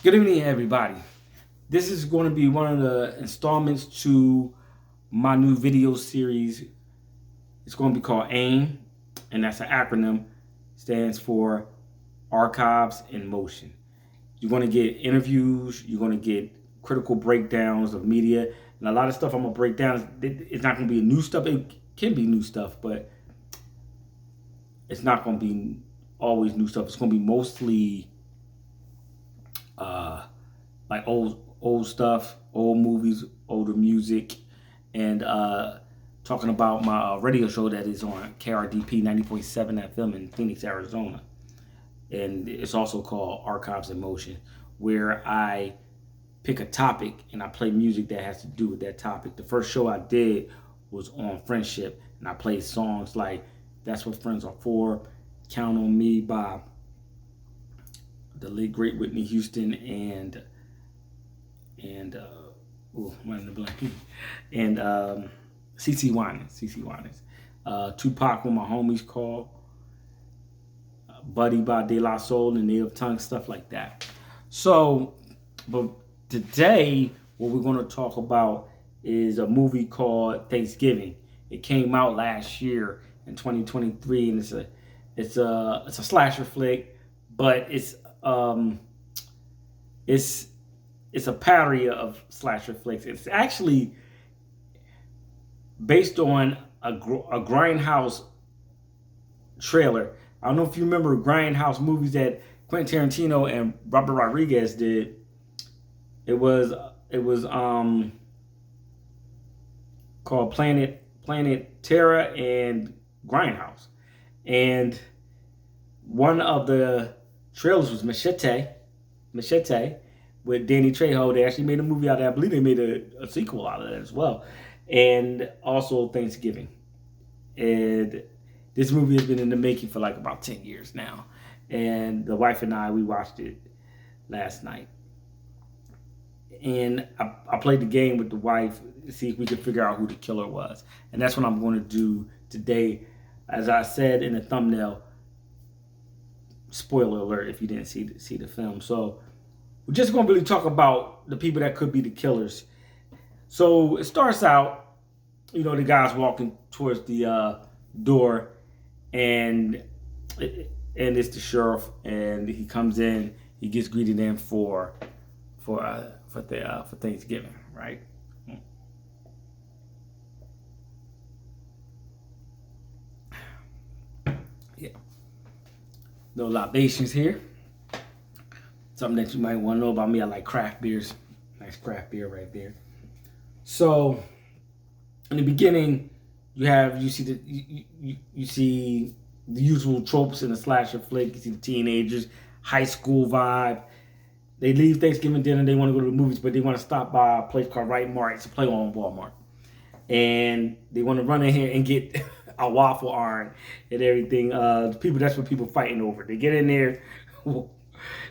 Good evening, everybody. This is going to be one of the installments to my new video series. It's going to be called A.I.M, and that's an acronym. Stands for Archives in Motion. You're going to get interviews. You're going to get critical breakdowns of media, and a lot of stuff I'm going to break down. It's not going to be new stuff. It can be new stuff, but it's not going to be always new stuff. It's going to be mostly like old stuff, old movies, older music, and talking about my radio show that is on KRDP 90.7 FM in Phoenix, Arizona. And it's also called Archives in Motion, where I pick a topic and I play music that has to do with that topic. The first show I did was on friendship, and I played songs like That's What Friends Are For, Count on Me by the late great Whitney Houston and CC Winans. Tupac, When My Homies Call, Buddy by De La Soul and Native Tongue, stuff like that. So, but today, what we're going to talk about is a movie called Thanksgiving. It came out last year in 2023, and it's a slasher flick, but it's a parody of slasher flicks. It's actually based on a Grindhouse trailer. I don't know if you remember Grindhouse movies that Quentin Tarantino and Robert Rodriguez did. It was called Planet Terror and Grindhouse, and one of the trailers was Machete with Danny Trejo. They actually made a movie out of that. I believe they made a sequel out of that as well. And also Thanksgiving. And this movie has been in the making for like about 10 years now. And the wife and I, we watched it last night. And I played the game with the wife to see if we could figure out who the killer was. And that's what I'm going to do today. As I said in the thumbnail, spoiler alert if you didn't see the film. So we're just going to really talk about the people that could be the killers. So it starts out, the guy's walking towards the door, and it's the sheriff, and he comes in. He gets greeted in for Thanksgiving, right? Yeah. No libations here. Something that you might want to know about me, I like craft beers. Nice craft beer right there. So, in the beginning, you see the usual tropes in a slasher flick. You see the teenagers, high school vibe. They leave Thanksgiving dinner. They want to go to the movies, but they want to stop by a place called Right Mart. It's a play on Walmart, and they want to run in here and get a waffle iron and everything. That's what people fighting over. They get in there.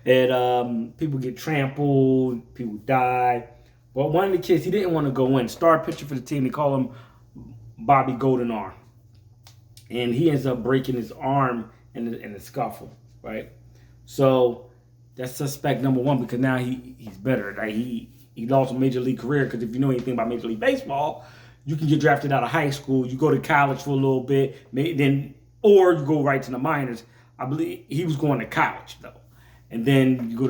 And people get trampled, people die. But one of the kids, he didn't want to go in. Star pitcher for the team, they call him Bobby Golden Arm. And he ends up breaking his arm in the scuffle, right? So that's suspect number one, because now he's better. Like he lost a major league career, because if you know anything about Major League Baseball, you can get drafted out of high school, you go to college for a little bit, or you go right to the minors. I believe he was going to college though. And then you go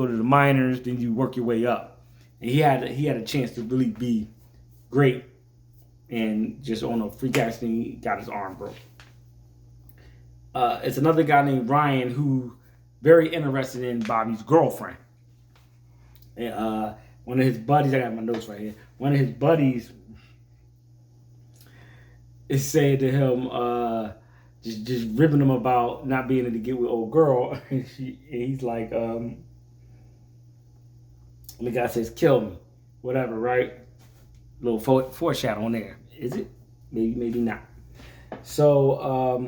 to the minors, then you work your way up. And he had a chance to really be great, and just on a freak accident, he got his arm broke. It's another guy named Ryan who very interested in Bobby's girlfriend. And one of his buddies, I got my notes right here. One of his buddies is saying to him, just ribbing him about not being able to get with old girl. And he's like, the guy says, kill me, whatever, right? A little foreshadowing there. Is it? Maybe not. So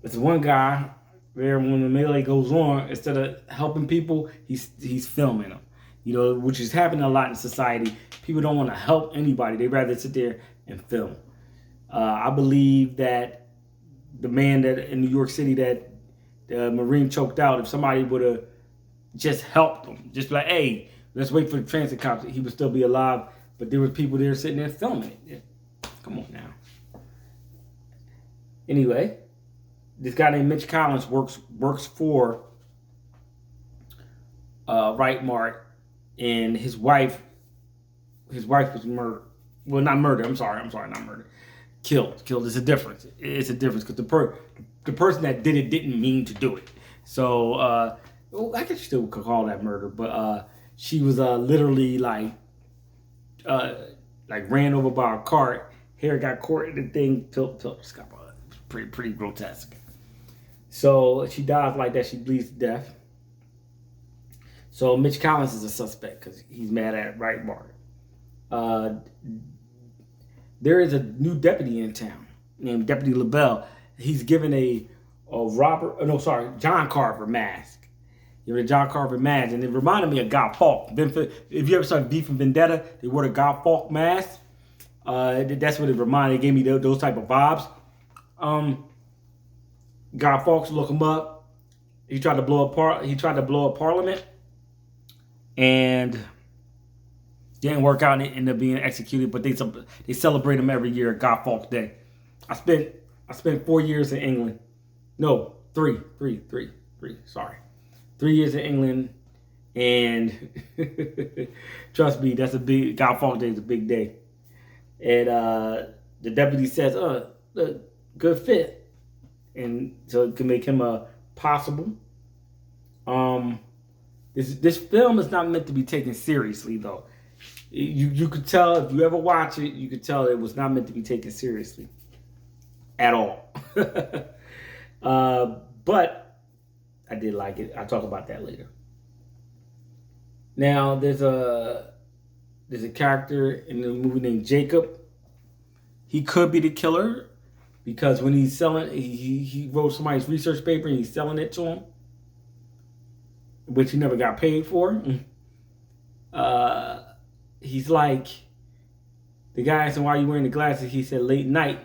it's one guy there. When the melee goes on, instead of helping people, he's filming them. Which is happening a lot in society. People don't want to help anybody. They rather sit there and film. I believe that the man that in New York City that the Marine choked out, if somebody would have just helped him. Just like, hey, let's wait for the transit cops. He would still be alive, but there was people there sitting there filming it. Yeah. Come on now. Anyway, this guy named Mitch Collins works for Right Mart, and his wife was murdered. Well, not murdered. I'm sorry, not murdered. Killed. Is a difference. It's a difference because the person that did it didn't mean to do it. So well, I guess you still could call that murder, but she was literally like ran over by a cart. Hair got caught in the thing. Pretty grotesque. So she dies like that. She bleeds to death. So Mitch Collins is a suspect because he's mad at Right Mart. There is a new deputy in town named Deputy LaBelle. He's given a John Carver mask. Given a John Carver mask, and it reminded me of Guy Fawkes. If you ever saw V from Vendetta, they wore the Guy Fawkes mask. That's what it reminded. It gave me those type of vibes. Guy Fawkes, look him up. He tried to blow up Parliament, and didn't work out and it ended up being executed. But they celebrate him every year, Guy Fawkes Day. I spent 4 years in England. No, three. Sorry, 3 years in England, and trust me, that's a big Guy Fawkes Day is a big day. And the deputy says, good fit." And so it can make him a possible. This film is not meant to be taken seriously, though. You could tell if you ever watch it, you could tell it was not meant to be taken seriously at all. But I did like it. I'll talk about that later. Now there's a character in the movie named Jacob. He could be the killer. Because when he's selling, he wrote somebody's research paper and he's selling it to him, which he never got paid for. He's like, the guy asked him, "Why are you wearing the glasses?" He said, "Late night."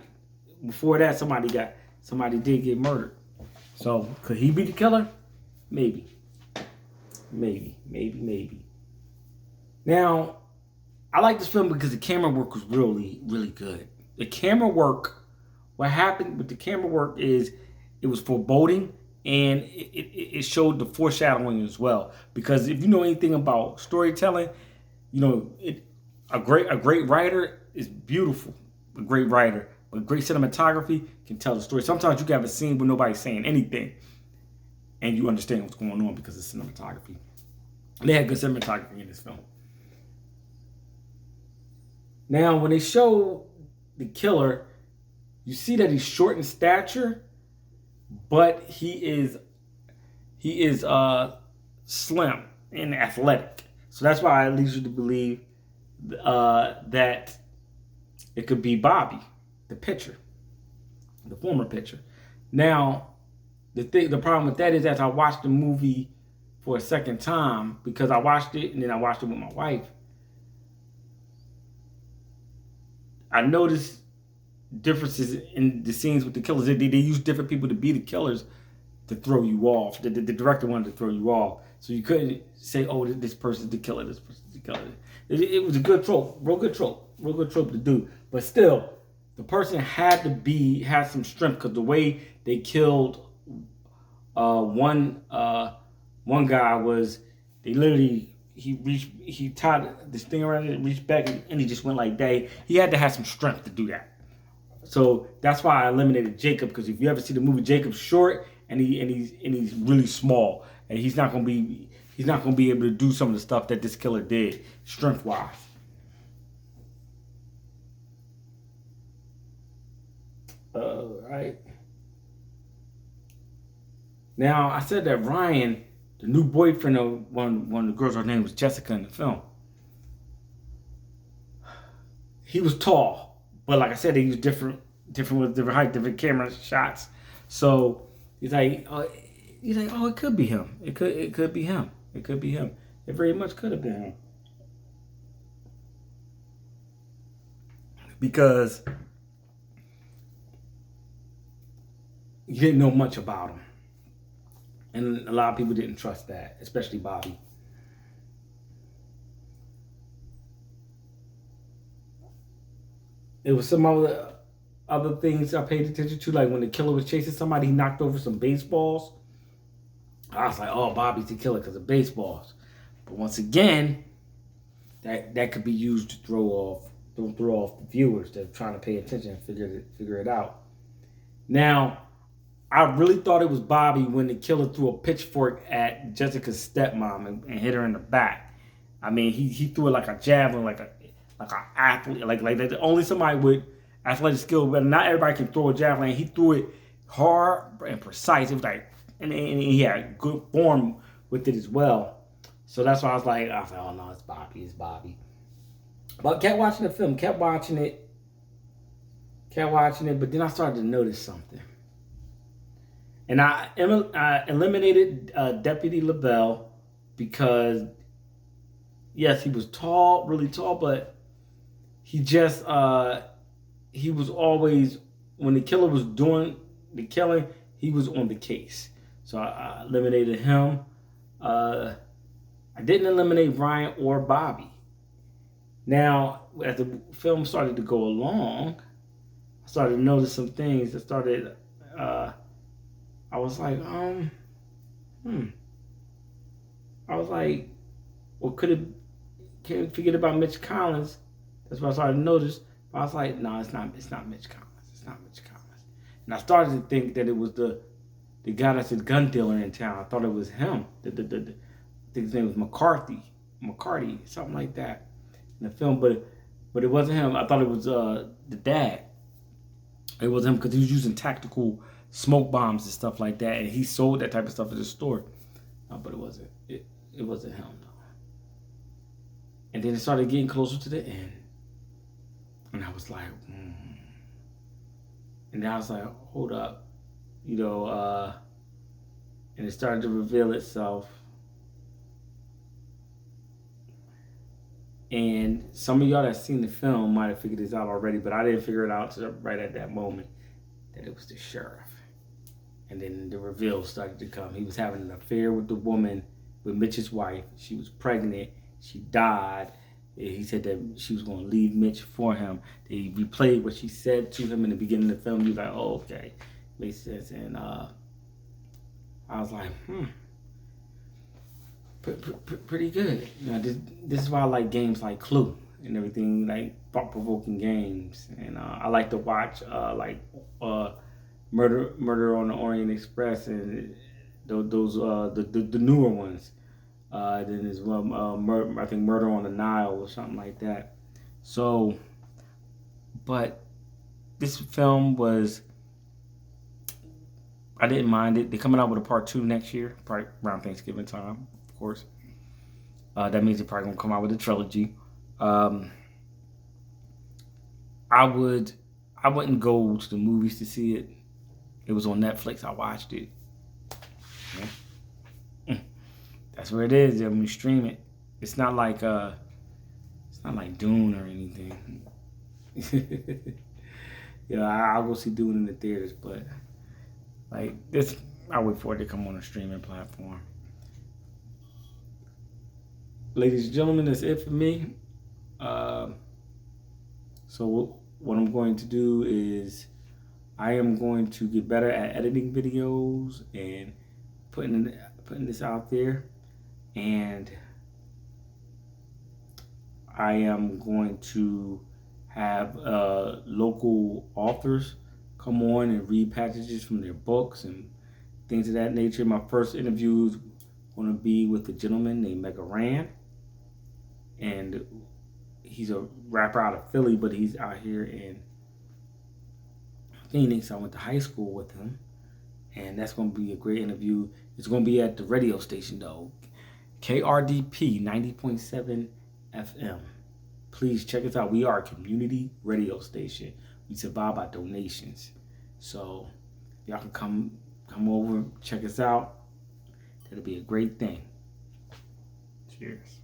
Before that, somebody did get murdered. So could he be the killer? Maybe. Now, I like this film because the camera work was really, really good. The camera work. What happened with the camera work is it was foreboding, and it showed the foreshadowing as well. Because if you know anything about storytelling, you know a great writer is beautiful. A great writer, but great cinematography can tell the story. Sometimes you can have a scene where nobody's saying anything, and you understand what's going on because of cinematography. And they had good cinematography in this film. Now, when they show the killer, you see that he's short in stature, but he is slim and athletic. So that's why I lead you to believe that it could be Bobby, the pitcher, the former pitcher. Now, the problem with that is, as I watched the movie for a second time, because I watched it and then I watched it with my wife, I noticed differences in the scenes with the killers. They use different people to be the killers to throw you off. The director wanted to throw you off, so you couldn't say, "Oh, this person's the killer. This person's the killer." It was a good trope, real good trope to do. But still, the person had some strength, because the way they killed one guy was, they literally, he tied this thing around it, reached back, and he just went like that. He had to have some strength to do that. So that's why I eliminated Jacob, because if you ever see the movie, Jacob's short and he's really small, and he's not gonna be able to do some of the stuff that this killer did, strength wise. Right. Now, I said that Ryan, the new boyfriend of one of the girls, her name was Jessica in the film, he was tall. But like I said, they use different with different height, different camera shots. So he's like, oh, it could be him. It could be him. It very much could have been him. Because you didn't know much about him. And a lot of people didn't trust that, especially Bobby. There was some other things I paid attention to, like when the killer was chasing somebody, he knocked over some baseballs. I was like, oh, Bobby's the killer because of baseballs. But once again, that could be used to throw off the viewers that are trying to pay attention and figure it out. Now, I really thought it was Bobby when the killer threw a pitchfork at Jessica's stepmom and hit her in the back. I mean, he threw it like a javelin, like an athlete, like that. Only somebody with athletic skill, but not everybody can throw a javelin. He threw it hard and precise. It was like, and he had good form with it as well. So that's why I was like, oh no, it's Bobby. But kept watching the film, kept watching it. But then I started to notice something. And I eliminated Deputy LaBelle because, yes, he was tall, really tall, but he just, he was always, when the killer was doing the killing, he was on the case. So I eliminated him. I didn't eliminate Ryan or Bobby. Now, as the film started to go along, I started to notice some things. I was like, I was like, well, can't forget about Mitch Collins. That's what I started to notice. But I was like, no, it's not Mitch Collins. It's not Mitch Collins. And I started to think that it was the guy that's a gun dealer in town. I thought it was him. I think his name was McCarthy, something like that in the film. But it wasn't him. I thought it was the dad. It was him because he was using tactical smoke bombs and stuff like that, and he sold that type of stuff at the store. But it wasn't. It wasn't him though. And then it started getting closer to the end, and I was like, and then I was like, hold up, and it started to reveal itself. And some of y'all that seen the film might have figured this out already, but I didn't figure it out right at that moment that it was the sheriff. And then the reveal started to come. He was having an affair with the woman, with Mitch's wife. She was pregnant. She died. He said that she was going to leave Mitch for him. They replayed what she said to him in the beginning of the film. He was like, oh, okay. Makes sense. And I was like, pretty good. This is why I like games like Clue and everything, like thought-provoking games. And I like to watch Murder on the Orient Express and those the newer ones. Then there's I think Murder on the Nile or something like that. So, but this film was, I didn't mind it. They're coming out with a part 2 next year, probably around Thanksgiving time, of course. That means they're probably gonna come out with a trilogy. I wouldn't go to the movies to see it. It was on Netflix. I watched it. Yeah. That's where it is. I mean, stream it. It's not like Dune or anything. I'll go see Dune in the theaters, but like this, I'll wait for it to come on a streaming platform. Ladies and gentlemen, that's it for me. So what I'm going to do is I am going to get better at editing videos and putting this out there, and I am going to have local authors come on and read passages from their books and things of that nature. My first interview is going to be with a gentleman named Mega Ran, and he's a rapper out of Philly, but he's out here in Phoenix. I went to high school with him, and that's going to be a great interview. It's going to be at the radio station though, KRDP 90.7 FM. Please check us out. We are a community radio station. We survive by donations. So y'all can come over, check us out. That'll be a great thing. Cheers.